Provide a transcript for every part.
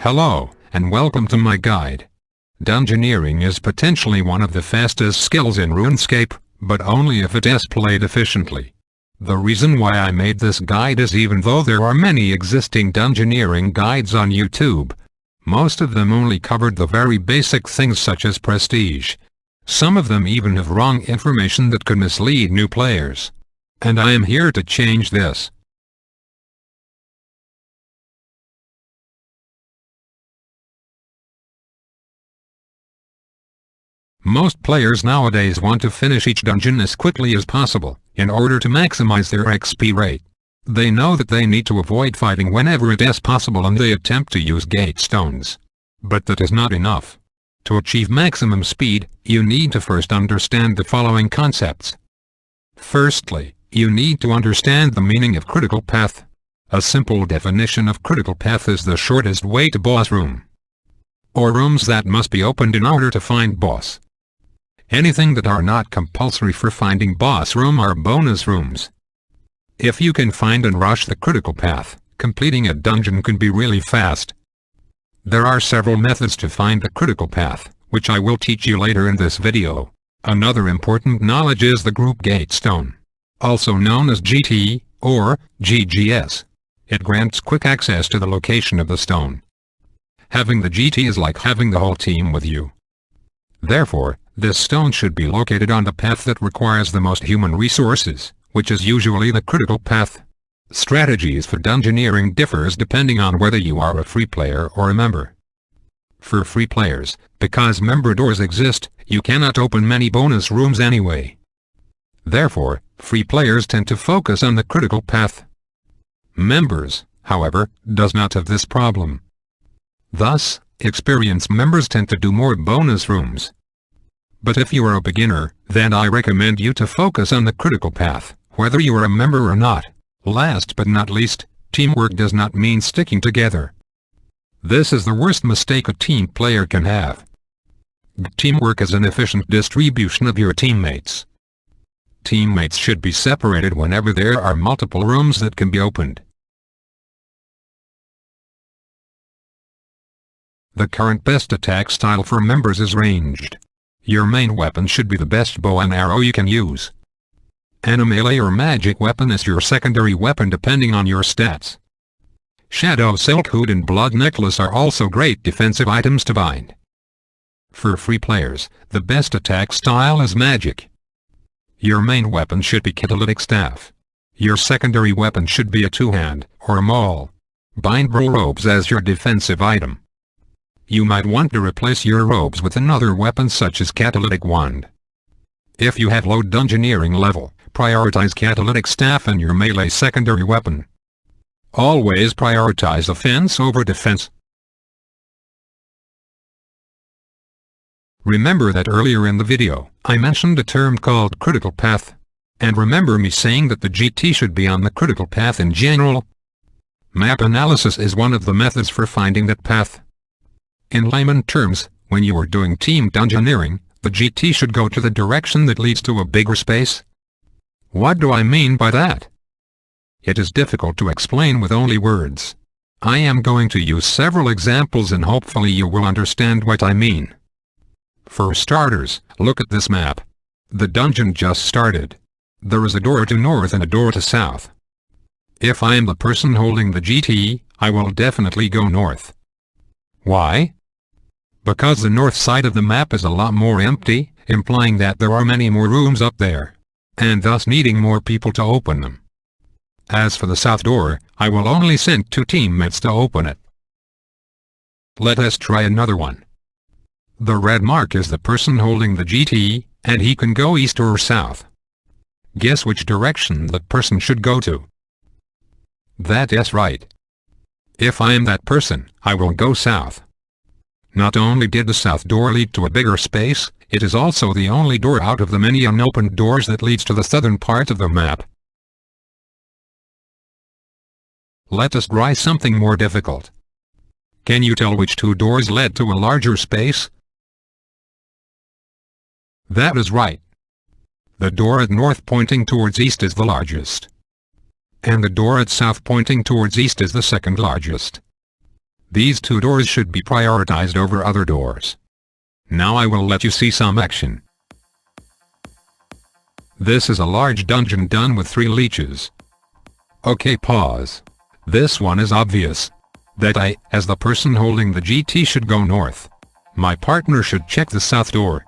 Hello, and welcome to my guide. Dungeoneering is potentially one of the fastest skills in RuneScape, but only if it is played efficiently. The reason why I made this guide is even though there are many existing Dungeoneering guides on YouTube, most of them only covered the very basic things such as prestige. Some of them even have wrong information that could mislead new players. And I am here to change this. Most players nowadays want to finish each dungeon as quickly as possible, in order to maximize their XP rate. They know that they need to avoid fighting whenever it is possible and they attempt to use Gatestones. But that is not enough. To achieve maximum speed, you need to first understand the following concepts. Firstly, you need to understand the meaning of critical path. A simple definition of critical path is the shortest way to boss room, or rooms that must be opened in order to find boss. Anything that are not compulsory for finding boss room are bonus rooms. If you can find and rush the critical path, completing a dungeon can be really fast. There are several methods to find the critical path, which I will teach you later in this video. Another important knowledge is the group Gatestone, also known as GT, or GGS. It grants quick access to the location of the stone. Having the GT is like having the whole team with you. Therefore, this stone should be located on the path that requires the most human resources, which is usually the critical path. Strategies for Dungeoneering differs depending on whether you are a free player or a member. For free players, because member doors exist, you cannot open many bonus rooms anyway. Therefore, free players tend to focus on the critical path. Members, however, does not have this problem. Thus, experienced members tend to do more bonus rooms. But if you are a beginner, then I recommend you to focus on the critical path, whether you are a member or not. Last but not least, teamwork does not mean sticking together. This is the worst mistake a team player can have. Teamwork is an efficient distribution of your teammates. Teammates should be separated whenever there are multiple rooms that can be opened. The current best attack style for members is ranged. Your main weapon should be the best bow and arrow you can use. And a melee or magic weapon is your secondary weapon depending on your stats. Shadow Silk Hood and Blood Necklace are also great defensive items to bind. For free players, the best attack style is magic. Your main weapon should be Catalytic Staff. Your secondary weapon should be a two-hand, or a maul. Bindable robes as your defensive item. You might want to replace your robes with another weapon such as Catalytic Wand. If you have low Dungeoneering level, prioritize Catalytic Staff and your melee secondary weapon. Always prioritize offense over defense. Remember that earlier in the video, I mentioned a term called critical path. And remember me saying that the GT should be on the critical path in general. Map analysis is one of the methods for finding that path. In layman terms, when you are doing team Dungeoneering, the GT should go to the direction that leads to a bigger space. What do I mean by that? It is difficult to explain with only words. I am going to use several examples and hopefully you will understand what I mean. For starters, look at this map. The dungeon just started. There is a door to north and a door to south. If I am the person holding the GT, I will definitely go north. Why? Because the north side of the map is a lot more empty, implying that there are many more rooms up there, and thus needing more people to open them. As for the south door, I will only send 2 teammates to open it. Let us try another one. The red mark is the person holding the GT, and he can go east or south. Guess which direction that person should go to? That is right. If I am that person, I will go south. Not only did the south door lead to a bigger space, it is also the only door out of the many unopened doors that leads to the southern part of the map. Let us try something more difficult. Can you tell which 2 doors led to a larger space? That is right. The door at north pointing towards east is the largest. And the door at south pointing towards east is the second largest. These 2 doors should be prioritized over other doors. Now I will let you see some action. This is a large dungeon done with 3 leeches. Okay, pause. This one is obvious. That I, as the person holding the GT, should go north. My partner should check the south door.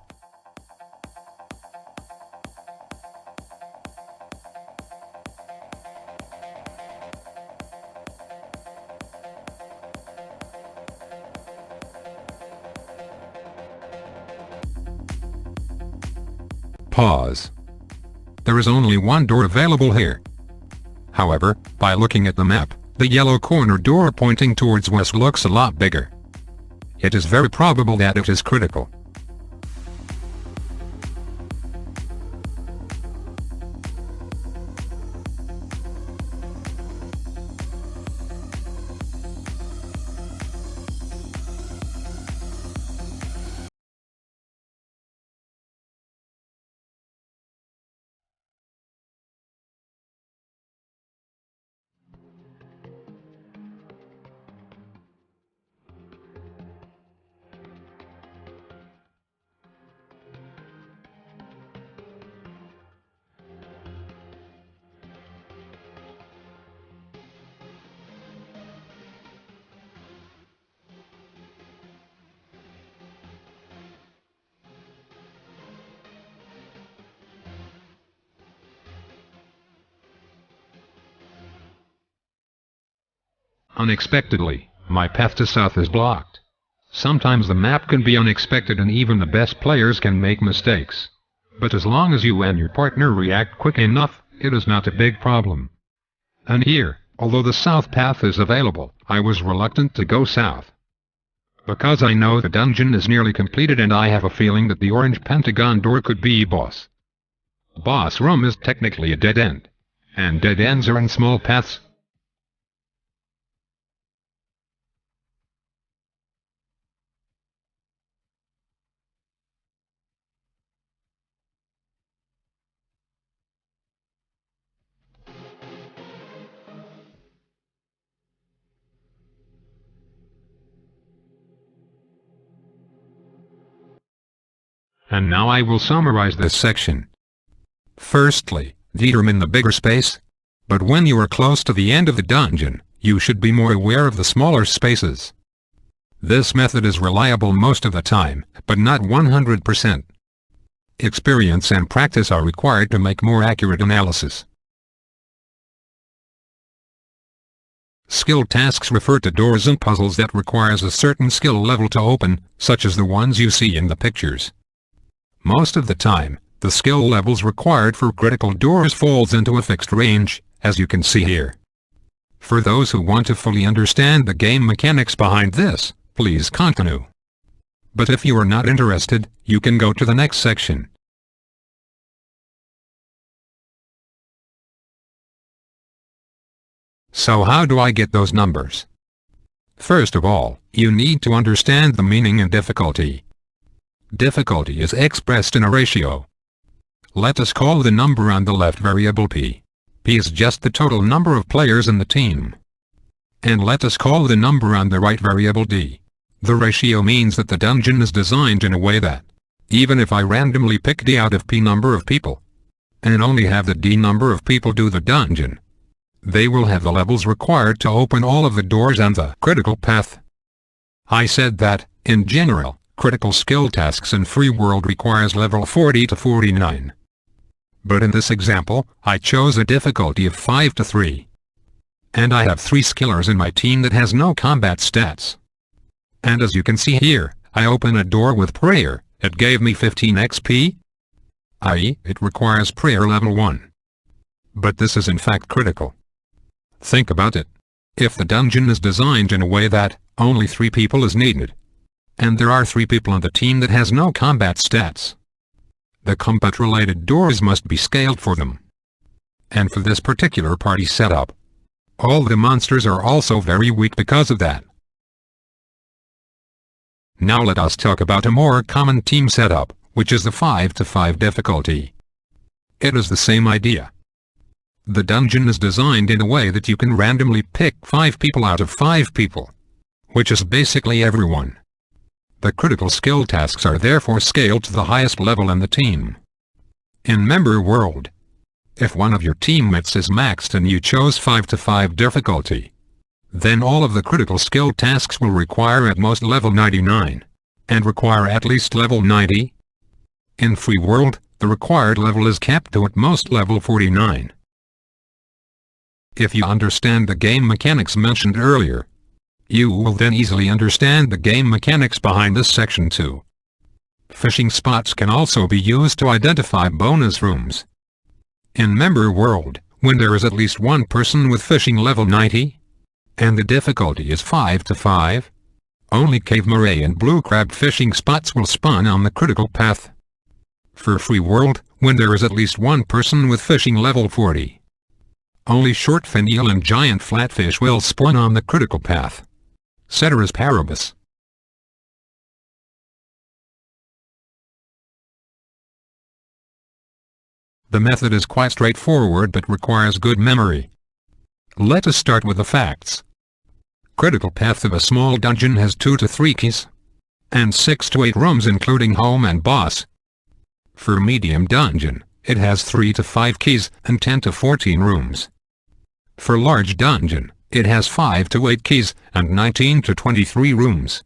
Pause. There is only one door available here. However, by looking at the map, the yellow corner door pointing towards west looks a lot bigger. It is very probable that it is critical. Unexpectedly, my path to south is blocked. Sometimes the map can be unexpected and even the best players can make mistakes. But as long as you and your partner react quick enough, it is not a big problem. And here, although the south path is available, I was reluctant to go south. Because I know the dungeon is nearly completed and I have a feeling that the orange pentagon door could be boss. Boss room is technically a dead end. And dead ends are in small paths. And now I will summarize this section. Firstly, determine the bigger space. But when you are close to the end of the dungeon, you should be more aware of the smaller spaces. This method is reliable most of the time, but not 100%. Experience and practice are required to make more accurate analysis. Skill tasks refer to doors and puzzles that requires a certain skill level to open, such as the ones you see in the pictures. Most of the time, the skill levels required for critical doors falls into a fixed range, as you can see here. For those who want to fully understand the game mechanics behind this, please continue. But if you are not interested, you can go to the next section. So how do I get those numbers? First of all, you need to understand the meaning and difficulty. Difficulty is expressed in a ratio. Let us call the number on the left variable P. P is just the total number of players in the team. And let us call the number on the right variable D. The ratio means that the dungeon is designed in a way that, even if I randomly pick D out of P number of people, and only have the D number of people do the dungeon, they will have the levels required to open all of the doors on the critical path. I said that, in general, critical skill tasks in free world requires level 40 to 49. But in this example, I chose a difficulty of 5 to 3. And I have 3 skillers in my team that has no combat stats. And as you can see here, I open a door with prayer, it gave me 15 XP. i.e., it requires prayer level 1. But this is in fact critical. Think about it. If the dungeon is designed in a way that only 3 people is needed, and there are 3 people on the team that has no combat stats, the combat-related doors must be scaled for them. And for this particular party setup, all the monsters are also very weak because of that. Now let us talk about a more common team setup, which is the 5 to 5 difficulty. It is the same idea. The dungeon is designed in a way that you can randomly pick 5 people out of 5 people. which is basically everyone. The critical skill tasks are therefore scaled to the highest level in the team. In Member World, if one of your teammates is maxed and you chose 5 to 5 difficulty, then all of the critical skill tasks will require at most level 99, and require at least level 90. In Free World, the required level is capped to at most level 49. If you understand the game mechanics mentioned earlier, you will then easily understand the game mechanics behind this section too. Fishing spots can also be used to identify bonus rooms. In Member World, when there is at least one person with fishing level 90, and the difficulty is 5 to 5, only Cave Moray and Blue Crab fishing spots will spawn on the critical path. For Free World, when there is at least one person with fishing level 40, only short fin eel and giant flatfish will spawn on the critical path. Ceteris paribus. The method is quite straightforward but requires good memory. Let us start with the facts. Critical path of a small dungeon has 2 to 3 keys, and 6 to 8 rooms including home and boss. For medium dungeon, it has 3 to 5 keys and 10 to 14 rooms. For large dungeon, it has 5 to 8 keys and 19 to 23 rooms.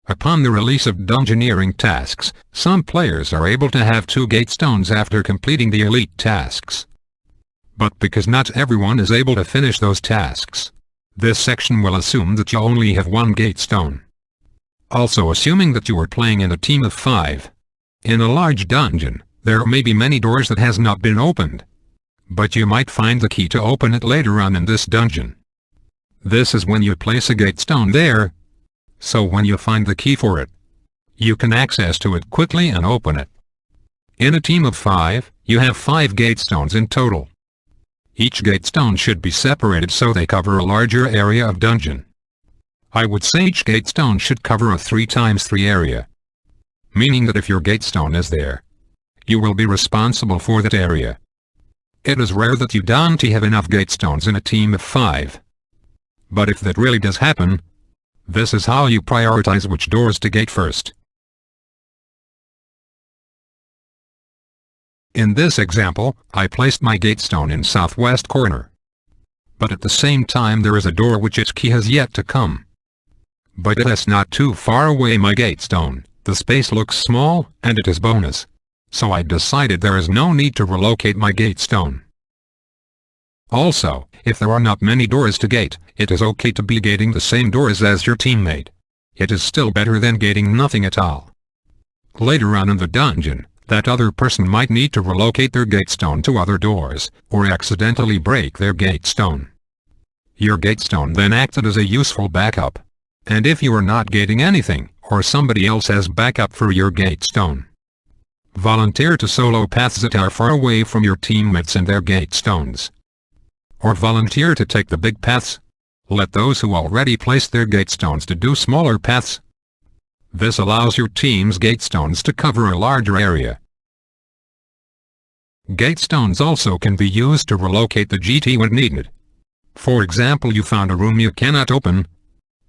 Upon the release of Dungeoneering tasks, some players are able to have 2 Gatestones after completing the elite tasks. But because not everyone is able to finish those tasks, this section will assume that you only have 1 Gatestone. Also assuming that you are playing in a team of 5. In a large dungeon, there may be many doors that has not been opened, but you might find the key to open it later on in this dungeon. This is when you place a Gatestone there, so when you find the key for it, you can access to it quickly and open it. In a team of 5, you have 5 Gatestones in total. Each Gatestone should be separated so they cover a larger area of dungeon. I would say each Gatestone should cover a 3x3 area, meaning that if your Gatestone is there, you will be responsible for that area. It is rare that you don't have enough Gatestones in a team of 5. But if that really does happen, this is how you prioritize which doors to gate first. In this example, I placed my Gatestone in southwest corner. But at the same time there is a door which its key has yet to come. But it is not too far away my Gatestone, the space looks small, and it is bonus. So I decided there is no need to relocate my Gatestone. Also, if there are not many doors to gate, it is okay to be gating the same doors as your teammate. It is still better than gating nothing at all. Later on in the dungeon, that other person might need to relocate their Gatestone to other doors, or accidentally break their Gatestone. Your Gatestone then acted as a useful backup. And if you are not gating anything, or somebody else has backup for your Gatestone, volunteer to solo paths that are far away from your teammates and their Gatestones. Or volunteer to take the big paths. Let those who already placed their Gatestones to do smaller paths. This allows your team's Gatestones to cover a larger area. Gatestones also can be used to relocate the GT when needed. For example, you found a room you cannot open,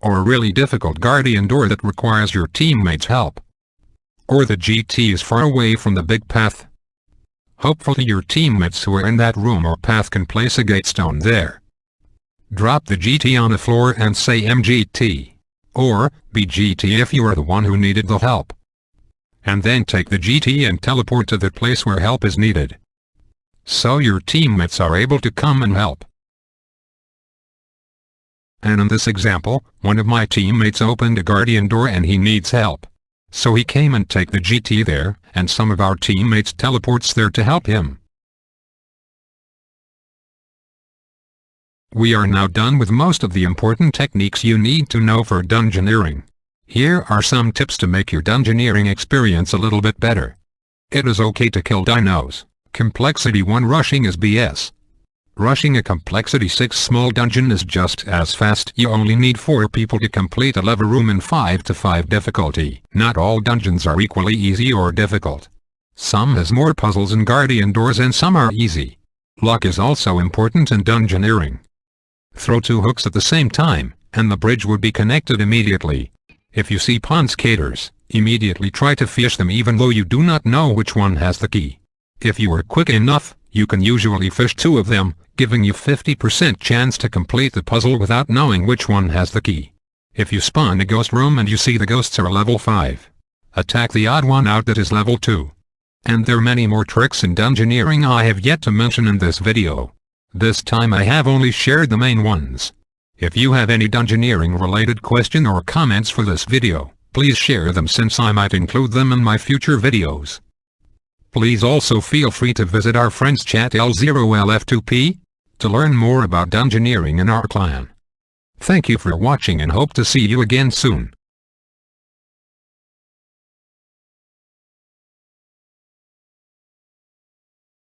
or a really difficult guardian door that requires your teammates' help, or the GT is far away from the big path. Hopefully your teammates who are in that room or path can place a Gatestone there. Drop the GT on the floor and say MGT, or BGT if you are the one who needed the help. And then take the GT and teleport to the place where help is needed, so your teammates are able to come and help. And in this example, one of my teammates opened a guardian door and he needs help. So he came and take the GT there, and some of our teammates teleports there to help him. We are now done with most of the important techniques you need to know for Dungeoneering. Here are some tips to make your Dungeoneering experience a little bit better. It is okay to kill dinos. Complexity 1 rushing is BS. Rushing a complexity 6 small dungeon is just as fast. You only need 4 people to complete a level room in 5 to 5 difficulty. Not all dungeons are equally easy or difficult. Some has more puzzles and guardian doors and some are easy. Luck is also important in Dungeoneering. Throw 2 hooks at the same time, and the bridge would be connected immediately. If you see pond skaters, immediately try to fish them even though you do not know which one has the key. If you are quick enough, you can usually fish 2 of them, giving you 50% chance to complete the puzzle without knowing which one has the key. If you spawn a ghost room and you see the ghosts are level 5, attack the odd one out that is level 2. And there are many more tricks in Dungeoneering I have yet to mention in this video. This time I have only shared the main ones. If you have any Dungeoneering related question or comments for this video, please share them since I might include them in my future videos. Please also feel free to visit our friends chat L0LF2P to learn more about Dungeoneering in our clan. Thank you for watching and hope to see you again soon.